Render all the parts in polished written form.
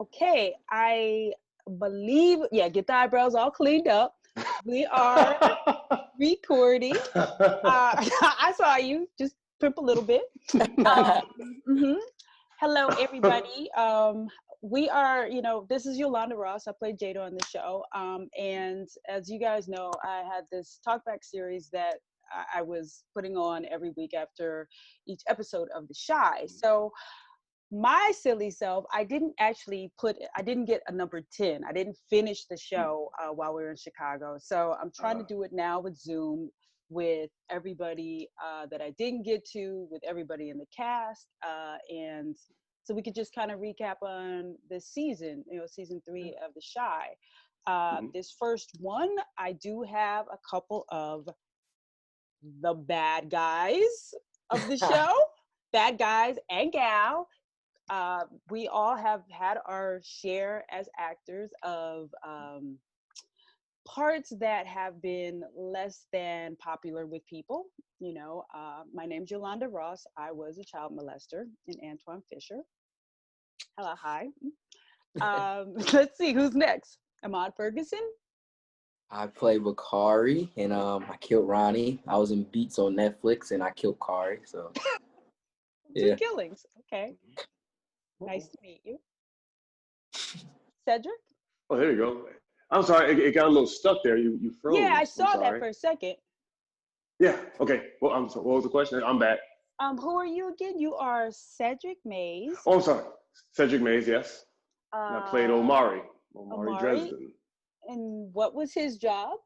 Okay, I believe, yeah, get the eyebrows all cleaned up. We are recording. I saw you just pimp a little bit. Mhm. Hello, everybody. We are, this is Yolanda Ross. I played Jada on the show. And as you guys know, I had this talkback series that I was putting on every week after each episode of The Shy. So my silly self, I didn't get a number 10. I didn't finish the show while we were in Chicago. So I'm trying to do it now with Zoom, with everybody that I didn't get to, with everybody in the cast. And so we could just kind of recap on this season, season 3 of The Shy. This first one, I do have a couple of the bad guys of the show, bad guys and gal. We all have had our share as actors of parts that have been less than popular with people. My name's Yolanda Ross. I was a child molester in Antoine Fisher. Hello, hi. Let's see, who's next? Ahmad Ferguson? I played with Kari, and I killed Ronnie. I was in Beats on Netflix, and I killed Kari. So, Two killings. Okay. Nice to meet you. Cedric? Oh, there you go. I'm sorry, it got a little stuck there. You froze. Yeah, I saw that for a second. Yeah. Okay. Well, I'm sorry. What was the question? I'm back. Who are you again? You are Cedric Mays. Oh, I'm sorry. Cedric Mays, yes. And I played Omari Dresden. And what was his job?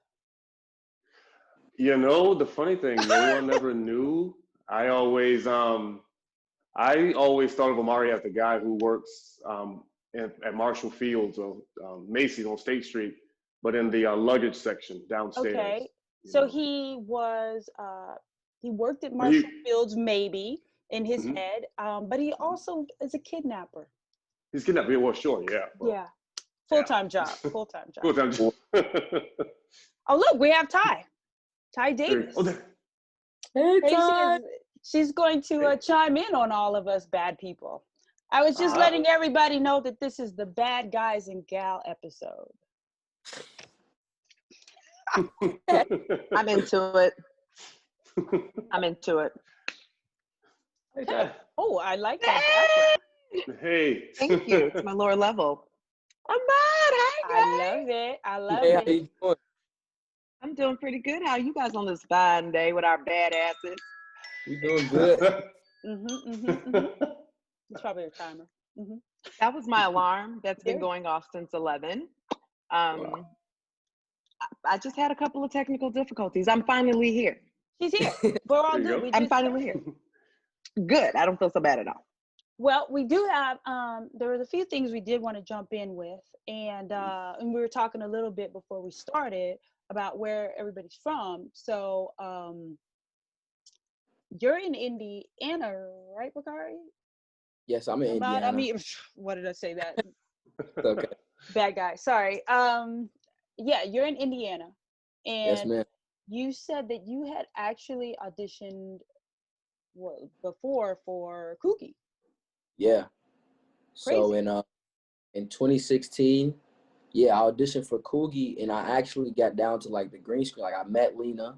The funny thing, no one ever knew. I always thought of Omari as the guy who works at Marshall Fields or Macy's on State Street, but in the luggage section downstairs. Okay, so he was he worked at Marshall Fields maybe in his head, but he also is a kidnapper. He's kidnapping. Well, sure, yeah. Well, yeah, full-time job. Full-time job. Full-time job. Oh, look, we have Ty Davis. Hey, Ty. She's going to chime in on all of us bad people. I was just letting everybody know that this is the bad guys and gal episode. I'm into it. Okay. Oh, I like that. Hey. Thank you. It's my lower level. I'm mad. Hi, guys. I love Hey, it. how you doing? I'm doing pretty good. How are you guys on this fine day with our bad asses? We doing good. It's probably a timer. That was my alarm. That's been going off since 11. Wow. I just had a couple of technical difficulties. I'm finally here. She's here. We're all good. I'm finally here. Good. I don't feel so bad at all. Well, we do have, there was a few things we did want to jump in with. And we were talking a little bit before we started about where everybody's from. So you're in Indiana, right, Bakari? Yes, I'm in Indiana. I mean, what did I say that? Okay. Bad guy. Sorry. Yeah, you're in Indiana. And Yes, ma'am. you said that you had actually auditioned before for Kooky. Yeah. Crazy. So in 2016, I auditioned for Kooky, and I actually got down to like the green screen. Like I met Lena,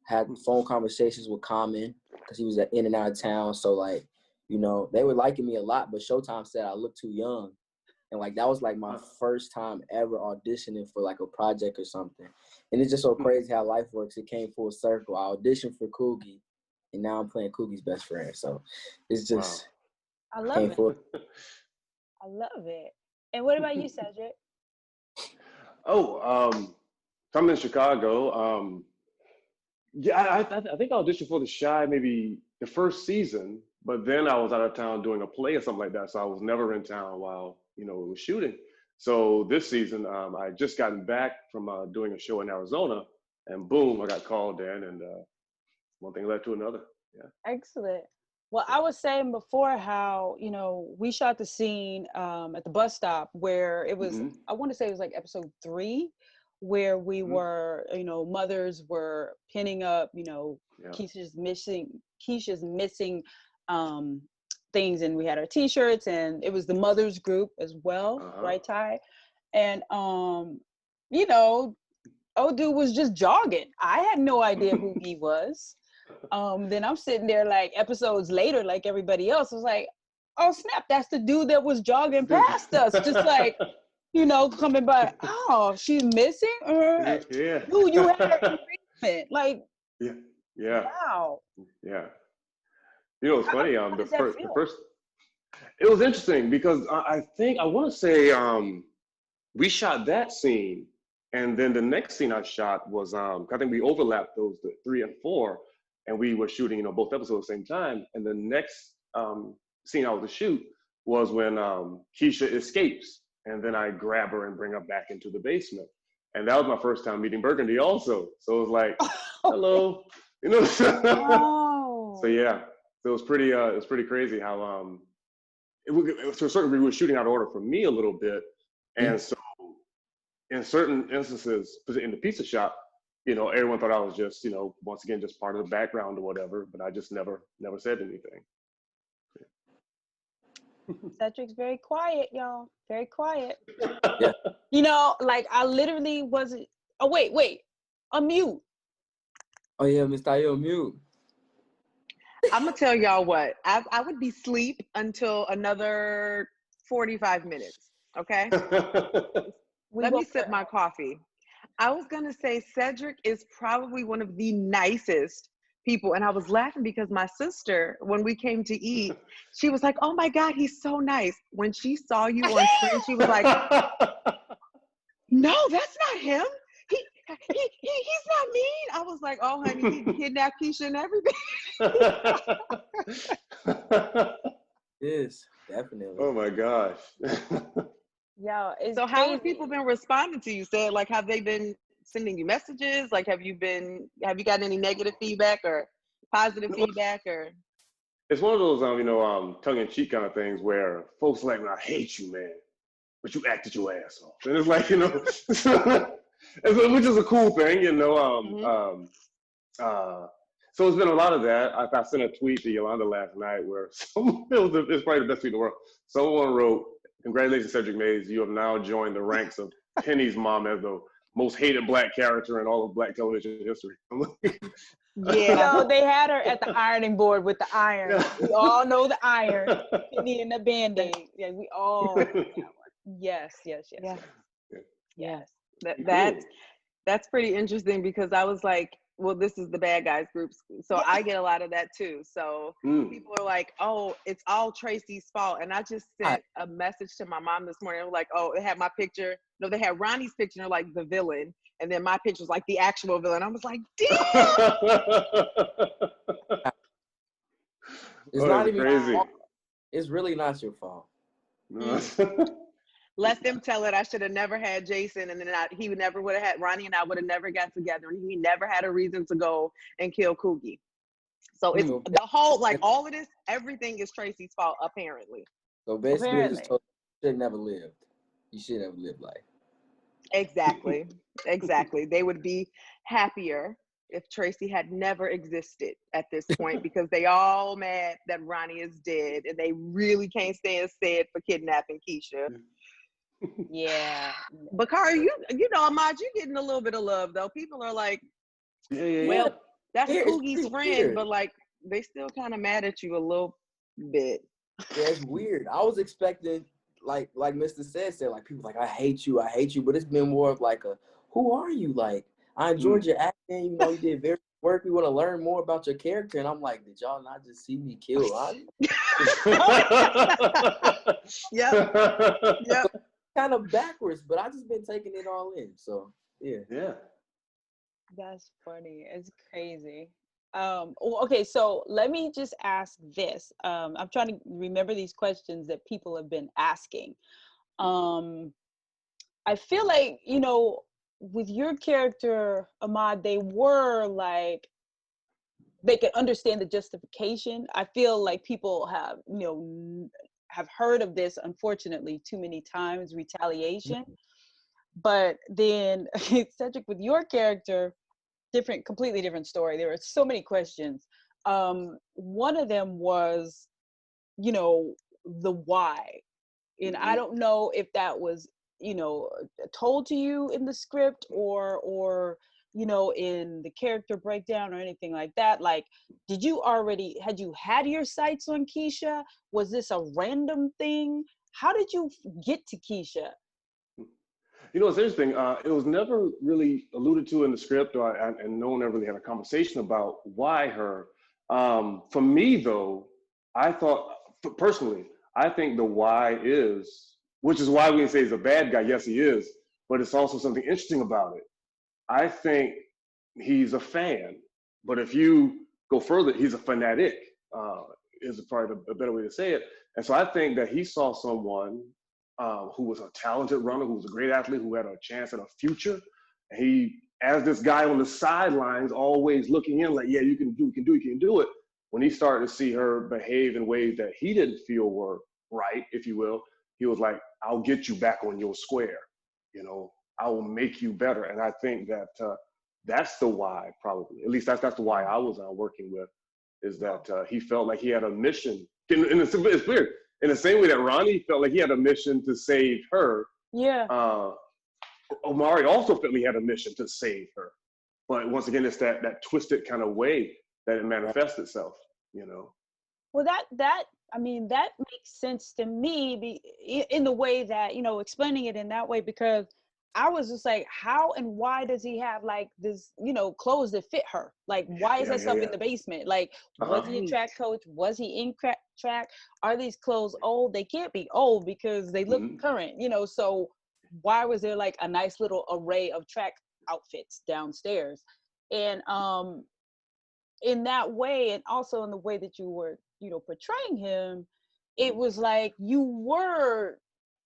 had phone conversations with Common because he was in and out of town. So like, they were liking me a lot, but Showtime said I looked too young. And like, that was like my first time ever auditioning for like a project or something. And it's just so crazy how life works. It came full circle. I auditioned for Kooky, and now I'm playing Kooky's best friend. So it's just I love it. I love it. And what about you, Cedric? So I'm in Chicago. I think I auditioned for The Shy maybe the first season, but then I was out of town doing a play or something like that, so I was never in town while it was shooting. So this season, I just gotten back from doing a show in Arizona, and boom, I got called in, and one thing led to another. Yeah. Excellent. Well, I was saying before how, we shot the scene at the bus stop where it was, I want to say it was like episode 3, where we were, mothers were pinning up, Keisha's missing things, and we had our T-shirts, and it was the mothers group as well, right, Ty? And you know, old dude was just jogging. I had no idea who he was. Then I'm sitting there like episodes later, like everybody else, was like, oh snap, that's the dude that was jogging past us, just like, you know, coming by. Oh, she's missing? Yeah. Dude, you had her engagement. Like, yeah. Wow. Yeah. You know, it's funny. How The does that first, feel? it was interesting because I think I want to say we shot that scene, and then the next scene I shot was I think we overlapped those, the 3 and 4, and we were shooting, you know, both episodes at the same time. And the next scene I was to shoot was when Keisha escapes, and then I grab her and bring her back into the basement. And that was my first time meeting Burgundy also. So it was like, hello, you know. Oh. So yeah, so it was pretty crazy how to a certain degree we were shooting out of order for me a little bit, and so in certain instances, in the pizza shop, you know, everyone thought I was just, you know, once again just part of the background or whatever, but I just never said anything. Cedric's very quiet, y'all. Very quiet. Yeah. You know, like I literally wasn't. Oh wait, unmute. Oh yeah, Mr. Ayo, mute. I'm gonna tell y'all what. I would be asleep until another 45 minutes. Okay. Let me sip my coffee. I was gonna say Cedric is probably one of the nicest people, and I was laughing because my sister, when we came to eat, she was like, "Oh my God, he's so nice." When she saw you on screen, she was like, "No, that's not him. He's not mean." I was like, "Oh, honey, he kidnapped Keisha and everything." Yes, definitely. Oh my gosh. Yeah. So how have people been responding to you? Say, like, have they been sending you messages? Like, have you gotten any negative feedback or positive feedback or? It's one of those tongue-in-cheek kind of things where folks like, I hate you, man, but you acted your ass off. And it's like, you know, which is a cool thing, you know. So it's been a lot of that. I sent a tweet to Yolanda last night where it's probably the best tweet in the world. Someone wrote, "Congratulations, Cedric Mays. You have now joined the ranks of Penny's mom as the most hated Black character in all of Black television history." Yeah. Yo, they had her at the ironing board with the iron. Yeah. We all know the iron. Penny and the Band-Aid. Yeah, we all know that one. Yes. That's pretty interesting because I was like, well, this is the bad guys group, so I get a lot of that too. So people are like, "Oh, it's all Tracy's fault," and I just sent a message to my mom this morning. I was like, "Oh, it had my picture. No, they had Ronnie's picture, like the villain, and then my picture was like the actual villain." I was like, "Damn!" It's not even crazy. Your fault. It's really not your fault. Let them tell it. I should have never had Jason, and then he would never would have had Ronnie, and I would have never got together, and he never had a reason to go and kill Coogie. So it's the whole, like, all of this, everything is Tracy's fault, apparently. So basically, it just told you should never lived. You should never live life. Exactly. They would be happier if Tracy had never existed at this point, because they all mad that Ronnie is dead, and they really can't stand said for kidnapping Keisha. Yeah. But Kari, you know, Ahmad, you're getting a little bit of love though. People are like, well, that's Coogie's friend, weird. But like they still kind of mad at you a little bit. Yeah, it's weird. I was expecting, like Mr. said, like people like, I hate you, but it's been more of like a, who are you? Like, I enjoyed your acting, you know, you did very good work. We want to learn more about your character. And I'm like, did y'all not just see me kill Ronnie? Yep. Kind of backwards, but I just been taking it all in. So yeah. That's funny. It's crazy. Okay, so let me just ask this. I'm trying to remember these questions that people have been asking. I feel like, you know, with your character, Ahmad, they were like, they could understand the justification. I feel like people have, you know, have heard of this, unfortunately, too many times, retaliation. But then Cedric, with your character, completely different story. There were so many questions. One of them was, you know, the why. And I don't know if that was, you know, told to you in the script or you know, in the character breakdown or anything like that. Like, had you had your sights on Keisha? Was this a random thing? How did you get to Keisha? You know, it's interesting. It was never really alluded to in the script, and no one ever really had a conversation about why her. For me, though, I thought, personally, I think the why is, which is why we can say he's a bad guy. Yes, he is, but it's also something interesting about it. I think he's a fan, but if you go further, he's a fanatic, is probably a better way to say it. And so I think that he saw someone who was a talented runner, who was a great athlete, who had a chance at a future. And he, as this guy on the sidelines, always looking in like, yeah, you can do it. When he started to see her behave in ways that he didn't feel were right, if you will, he was like, I'll get you back on your square. You know, I will make you better. And I think that that's the why, probably. At least that's the why I was working with, is that he felt like he had a mission. It's weird. In the same way that Ronnie felt like he had a mission to save her, Omari also felt he had a mission to save her. But once again, it's that twisted kind of way that it manifests itself, you know. Well, that I mean, that makes sense to me in the way that, you know, explaining it in that way, because I was just like, how and why does he have like this, you know, clothes that fit her? Like, why is that stuff in the basement? Like, was he a track coach? Was he in track? Are these clothes old? They can't be old because they look current, you know, so why was there like a nice little array of track outfits downstairs? And in that way, and also in the way that you were, you know, portraying him, it was like you were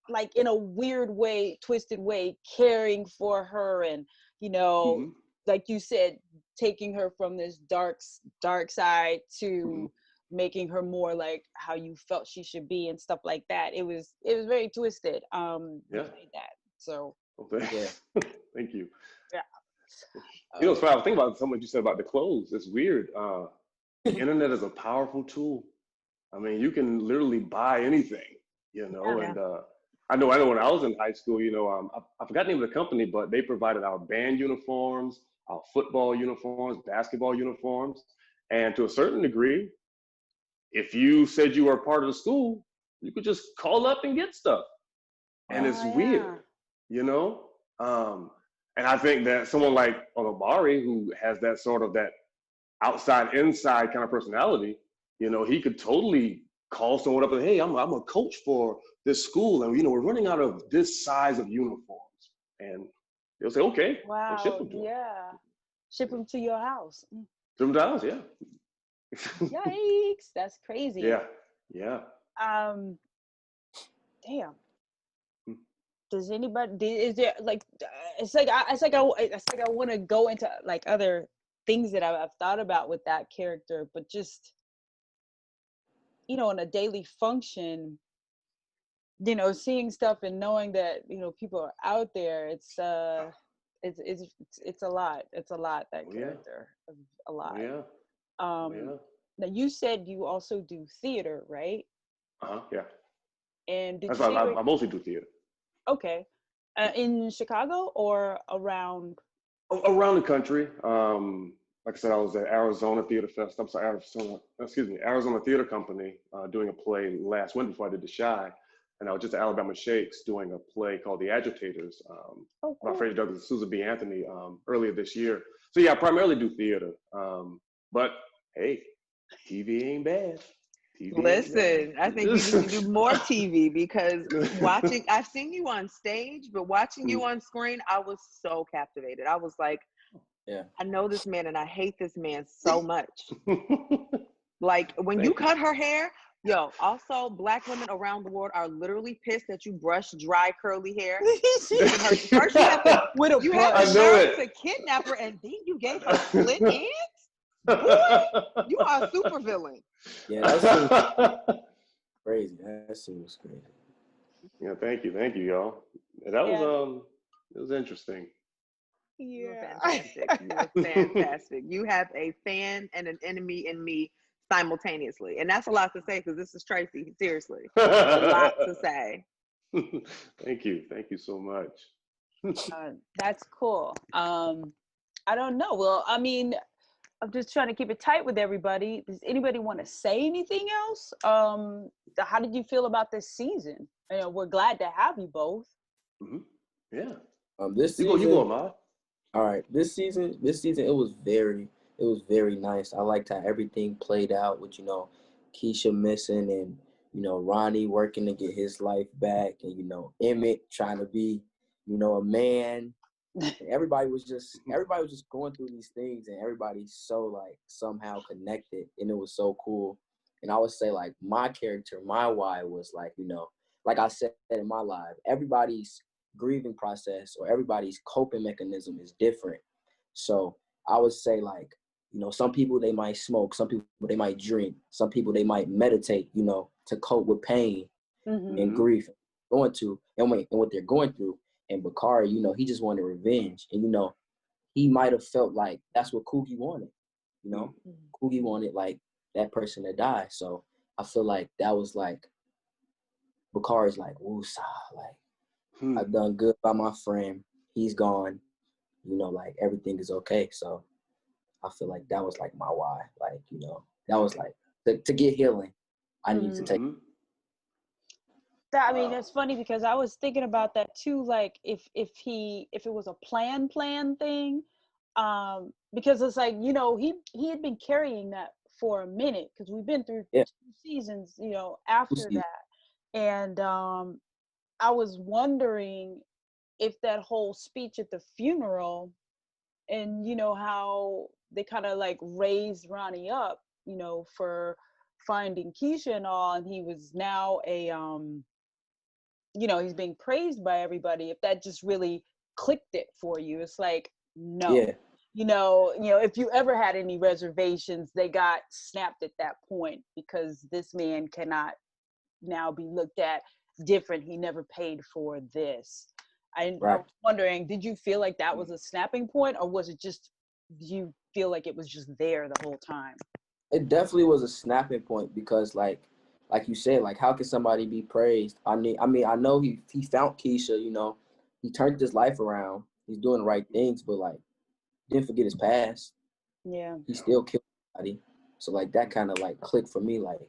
like in a weird way, twisted way, caring for her, and, you know, like you said, taking her from this dark side to making her more like how you felt she should be and stuff like that. It was very twisted. That. So Thank you. Yeah. You know, it's funny. I was thinking about something you said about the clothes. It's weird. The internet is a powerful tool. I mean, you can literally buy anything, you know. And I know when I was in high school, you know, I forgot the name of the company, but they provided our band uniforms, our football uniforms, basketball uniforms, and to a certain degree, if you said you were a part of the school, you could just call up and get stuff. And it's weird, you know. And I think that someone like Omari, who has that sort of that outside inside kind of personality, you know, he could totally call someone up and, hey, I'm a coach for this school, and, you know, we're running out of this size of uniforms, and they'll say, okay, wow, ship them to them. Ship them to your house. Ship them to the house, Yikes, that's crazy. Yeah. Damn. Does anybody? Is there like? It's like I want to go into like other things that I've thought about with that character, but just, you know, in a daily function, you know, seeing stuff and knowing that, you know, people are out there. It's a lot. It's a lot, that character. A lot. Now you said you also do theater, right? Yeah. And that's why I mostly do theater. Okay. In Chicago or around? Around the country. Like I said, I was at Arizona Theater Fest. Arizona Theater Company doing a play last winter before I did The Shy. And I was just at Alabama Shakes doing a play called The Agitators by Freddie Douglass and Susan B. Anthony earlier this year. So yeah, I primarily do theater. But hey, TV ain't bad. Listen, I think you need to do more TV, because I've seen you on stage, but watching you on screen, I was so captivated. I was like, I know this man and I hate this man so much. Like when you cut her hair, also Black women around the world are literally pissed that you brush dry curly hair. First you have the nerve to kidnap her, and then you gave her split ends? Boy, you are a super villain. Yeah, that seems crazy. That seems crazy. Yeah, thank you, y'all. That was it was interesting. Yeah, you were fantastic. You were fantastic. You have a fan and an enemy in me simultaneously. And that's a lot to say because this is Tracy, seriously. A lot to say. Thank you. Thank you so much. That's cool. I don't know. Well, I mean, I'm just trying to keep it tight with everybody. Does anybody want to say anything else? How did you feel about this season? You know, we're glad to have you both. Mm-hmm. Yeah. This You season, go, Ahmad. all right. This season, it was very nice. I liked how everything played out with, Keisha missing and, Ronnie working to get his life back and, Emmett trying to be, a man. Everybody was just going through these things, and everybody's so like somehow connected, and it was so cool. And I would say like my character, my why was like, like I said in my live, everybody's grieving process or everybody's coping mechanism is different. So I would say like, some people they might smoke, some people they might drink, some people they might meditate, to cope with pain and grief, and what they're going through. And Bakari, he just wanted revenge. And, he might have felt like that's what Coogie wanted. Coogie wanted like that person to die. So I feel like that was like, Bakari's like, woosah, like, I've done good by my friend. He's gone. Like everything is okay. So I feel like that was like my why. Like, that was like to get healing, I need to take. I mean, it's funny because I was thinking about that too. Like if it was a plan thing, because it's like, he had been carrying that for a minute because we've been through 2 seasons, after that. And I was wondering if that whole speech at the funeral and, how they kind of like raised Ronnie up, for finding Keisha and all, and he was now he's being praised by everybody. If that just really clicked it for you, it's like, no. Yeah. If you ever had any reservations, they got snapped at that point because this man cannot now be looked at different. He never paid for this. I was wondering, did you feel like that was a snapping point, or was it just, do you feel like it was just there the whole time? It definitely was a snapping point because like you said, like how can somebody be praised? I mean, I know he found Keisha, he turned his life around. He's doing the right things, but like didn't forget his past. Yeah. He still killed somebody. So like that kind of like clicked for me, like,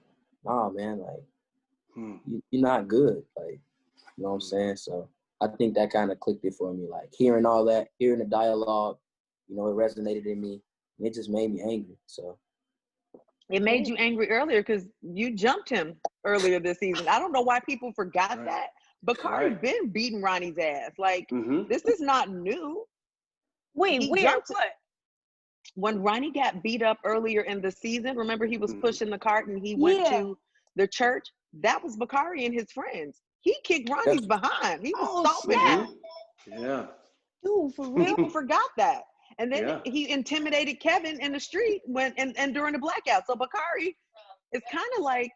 nah man, like you're not good. Like, you know what I'm saying? So I think that kind of clicked it for me. Like hearing all that, hearing the dialogue, it resonated in me. And it just made me angry. So it made you angry earlier because you jumped him earlier this season. I don't know why people forgot that. Bakari's been beating Ronnie's ass. Like, this is not new. Wait, what? When Ronnie got beat up earlier in the season, remember he was pushing the cart and he went to the church? That was Bakari and his friends. He kicked Ronnie's behind. He was stomping him. Yeah. Dude, for real? People forgot that. And then he intimidated Kevin in the street and during the blackout. So Bakari is kind of like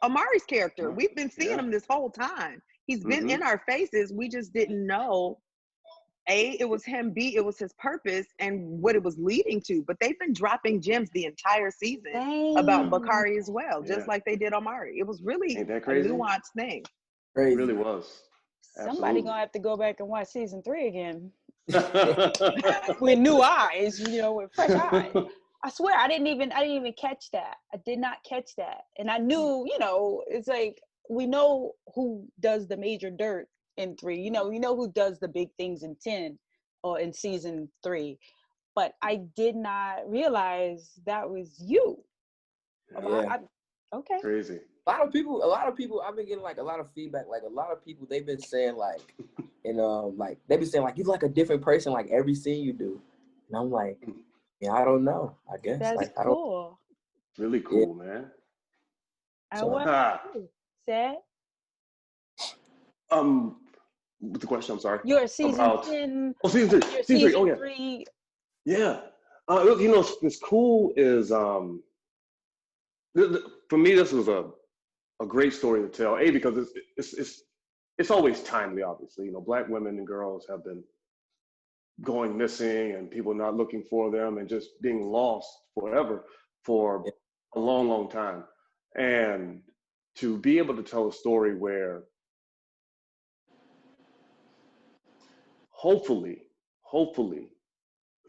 Amari's character. We've been seeing him this whole time. He's been in our faces. We just didn't know, A, it was him, B, it was his purpose and what it was leading to. But they've been dropping gems the entire season about Bakari as well, just like they did Amari. It was really a nuanced thing. Crazy. It really was. Somebody gonna have to go back and watch season 3 again. With new eyes, with fresh eyes. I swear I didn't even catch that. I did not catch that. And I knew, it's like we know who does the major dirt in 3. You know who does the big things in 10 or in season 3. But I did not realize that was you. Yeah. Okay. Crazy. A lot of people, I've been getting like a lot of feedback. Like a lot of people, they've been saying like, and like they've been saying like, you're like a different person like every scene you do. And I'm like, yeah, I don't know. I guess that's like cool. Really cool, man. Sad. What's the question? I'm sorry. Your season 10. Oh, season 3. Season 3. Oh, yeah. 3. Yeah. What's cool is for me this was a great story to tell. Because it's always timely. Obviously, Black women and girls have been going missing and people not looking for them and just being lost forever for a long, long time. And to be able to tell a story where hopefully,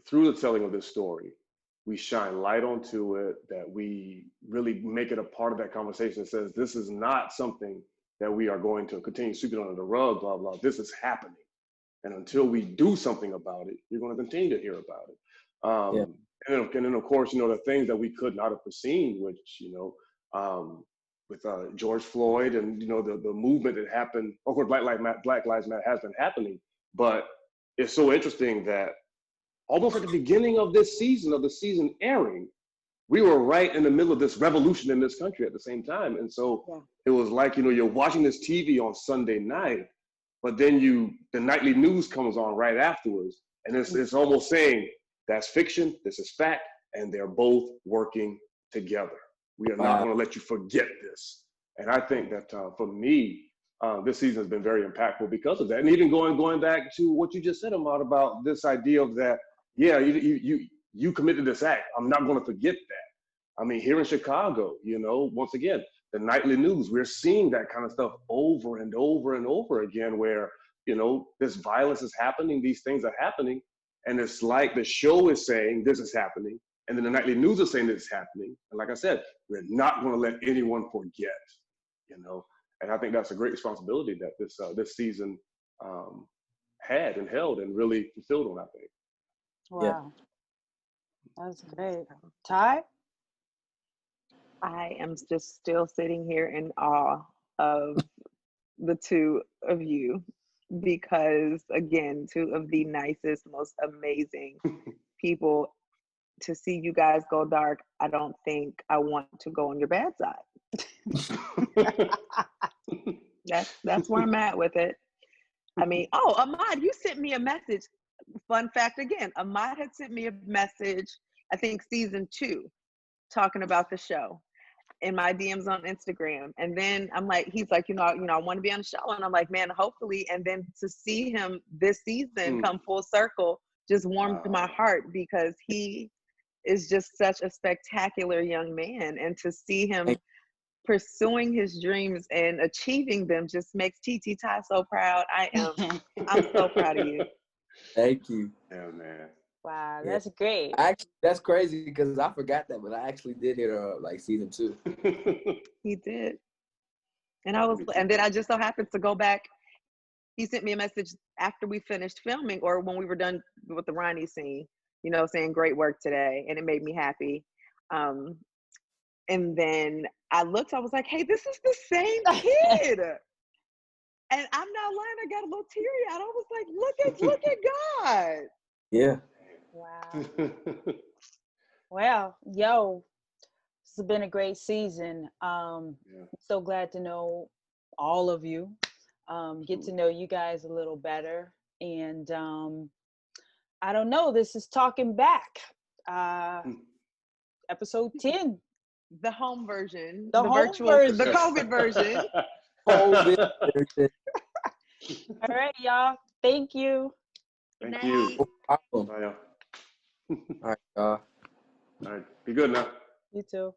through the telling of this story, we shine light onto it, that we really make it a part of that conversation that says this is not something that we are going to continue sweeping under the rug, blah, blah. This is happening. And until we do something about it, you're going to continue to hear about it. And then, of course, the things that we could not have foreseen, which, with George Floyd and, the movement that happened. Of course, Black Lives Matter has been happening, but it's so interesting that almost at the beginning of this season, of the season airing, we were right in the middle of this revolution in this country at the same time. And so it was like, you're watching this TV on Sunday night, but then the nightly news comes on right afterwards. And it's almost saying that's fiction, this is fact, and they're both working together. We are not going to let you forget this. And I think that for me, this season has been very impactful because of that. And even going back to what you just said, Ahmad, about this idea of that, you committed this act. I'm not going to forget that. I mean, here in Chicago, once again, the nightly news, we're seeing that kind of stuff over and over and over again where, this violence is happening, these things are happening. And it's like the show is saying this is happening. And then the nightly news is saying this is happening. And like I said, we're not going to let anyone forget, And I think that's a great responsibility that this season had and held and really fulfilled on, I think. Wow. That's great. Ty? I am just still sitting here in awe of the two of you because, again, two of the nicest, most amazing people. To see you guys go dark, I don't think I want to go on your bad side. That's where I'm at with it. I mean, Ahmad, you sent me a message. Fun fact again, Ahmad had sent me a message, I think season 2, talking about the show in my DMs on Instagram. And then I'm like, he's like, I want to be on the show. And I'm like, man, hopefully. And then to see him this season come full circle just warmed my heart because he is just such a spectacular young man. And to see him pursuing his dreams and achieving them just makes TT Ty so proud. I'm so proud of you. Thank you. Yeah, man. Wow, that's great. Actually, that's crazy because I forgot that, but I actually did hear season 2. He did. And then I just so happened to go back. He sent me a message after we finished filming or when we were done with the Ronnie scene, saying great work today. And it made me happy. And then I looked, I was like, hey, this is the same kid. And I'm not lying, I got a little teary-eyed. I was like, look at God. Yeah. Wow. Well, this has been a great season. So glad to know all of you. Get to know you guys a little better. And I don't know, this is Talking Back. Episode 10. The home version. The virtual version. The COVID version. COVID version. All right, y'all. Thank you. Thank you. No problem. All All right, y'all. right. Be good now. You too.